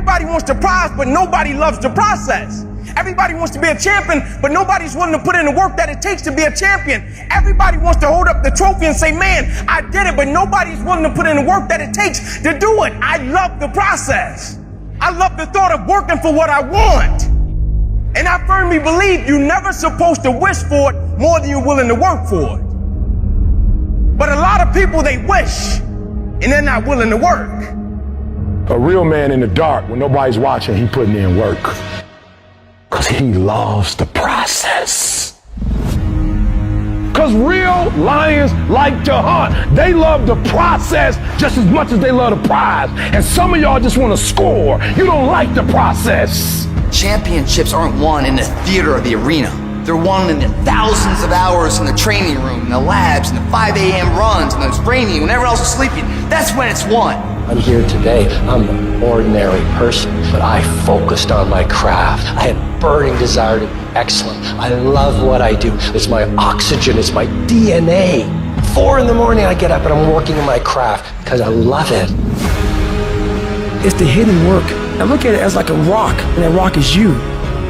Everybody wants the prize, but nobody loves the process. Everybody wants to be a champion, but nobody's willing to put in the work that it takes to be a champion. Everybody wants to hold up the trophy and say, man, I did it, but nobody's willing to put in the work that it takes to do it. I love the process. I love the thought of working for what I want. And I firmly believe you're never supposed to wish for it more than you're willing to work for it. But a lot of people, they wish, and they're not willing to work. A real man in the dark, when nobody's watching, he putting in work. Because he loves the process. Because real lions like to hunt. They love the process just as much as they love the prize. And some of y'all just want to score. You don't like the process. Championships aren't won in the theater or the arena. They're won in the thousands of hours in the training room, in the labs, in the 5 a.m. runs, in those training, when everyone else is sleeping. That's when it's won. I'm here today. I'm an ordinary person, but I focused on my craft. I had burning desire to be excellent. I love what I do. It's my oxygen. It's my DNA. 4 in the morning, I get up and I'm working in my craft because I love it. It's the hidden work. I look at it as like a rock, and that rock is you.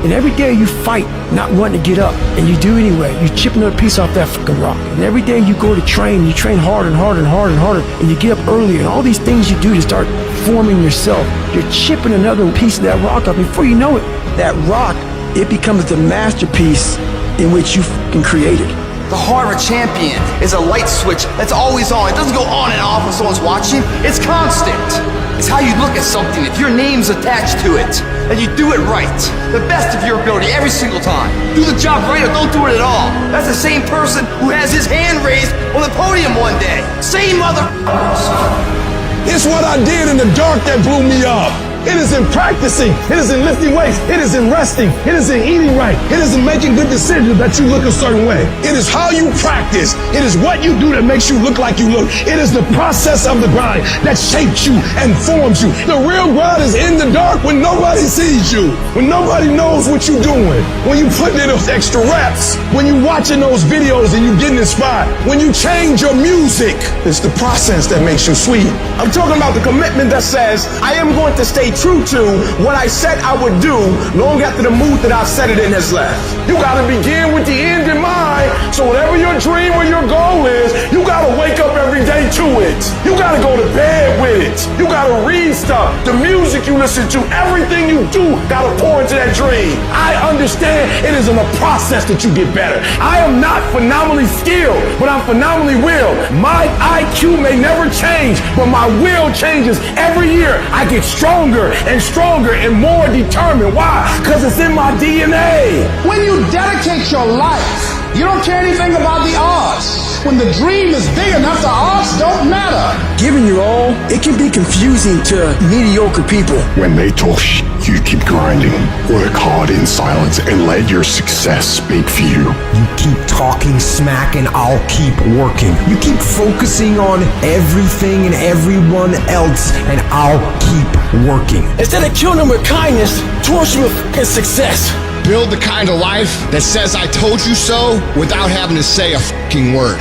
And every day you fight not wanting to get up, and you do anyway. You chip another piece off that fucking rock. And every day you go to train, you train harder and harder and harder and harder, and you get up earlier, and all these things you do to start forming yourself. You're chipping another piece of that rock up. Before you know it, that rock, it becomes the masterpiece in which you fucking created. The heart of a champion is a light switch that's always on. It doesn't go on and off when someone's watching. It's constant. It's how you look at something. If your name's attached to it, and you do it right, the best of your ability every single time. Do the job right or don't do it at all. That's the same person who has his hand raised on the podium one day. Same motherfuckers. It's what I did in the dark that blew me up. It is in practicing. It is in lifting weights. It is in resting. It is in eating right. It is in making good decisions that you look a certain way. It is how you practice. It is what you do that makes you look like you look. It is the process of the grind that shapes you and forms you. The real grind is in the dark when nobody sees you, when nobody knows what you're doing, when you put in those extra reps, when you're watching those videos and you're getting inspired, when you change your music. It's the process that makes you sweet. I'm talking about the commitment that says, I am going to stay true to what I said I would do long after the mood that I've set it in has left. You gotta begin with the end in mind. So whatever your dream or your goal is, you gotta wake up every day to it. You gotta go to bed with it. You gotta read stuff. The music you listen to, everything you do gotta pour into that dream. I understand it is in a process that you get better. I am not phenomenally skilled, but I'm phenomenally willed. My IQ may never change, but my will changes every year. I get stronger and stronger and more determined. Why? Because it's in my DNA. When you dedicate your life, you don't care anything about the odds. When the dream is big enough, the odds don't matter. Giving your all, it can be confusing to mediocre people. When they talk shit, you keep grinding. Work hard in silence and let your success speak for you. You keep talking smack and I'll keep working. You keep focusing on everything and everyone else and I'll keep working. Instead of killing them with kindness, torch them with success. Build the kind of life that says I told you so without having to say a fucking word.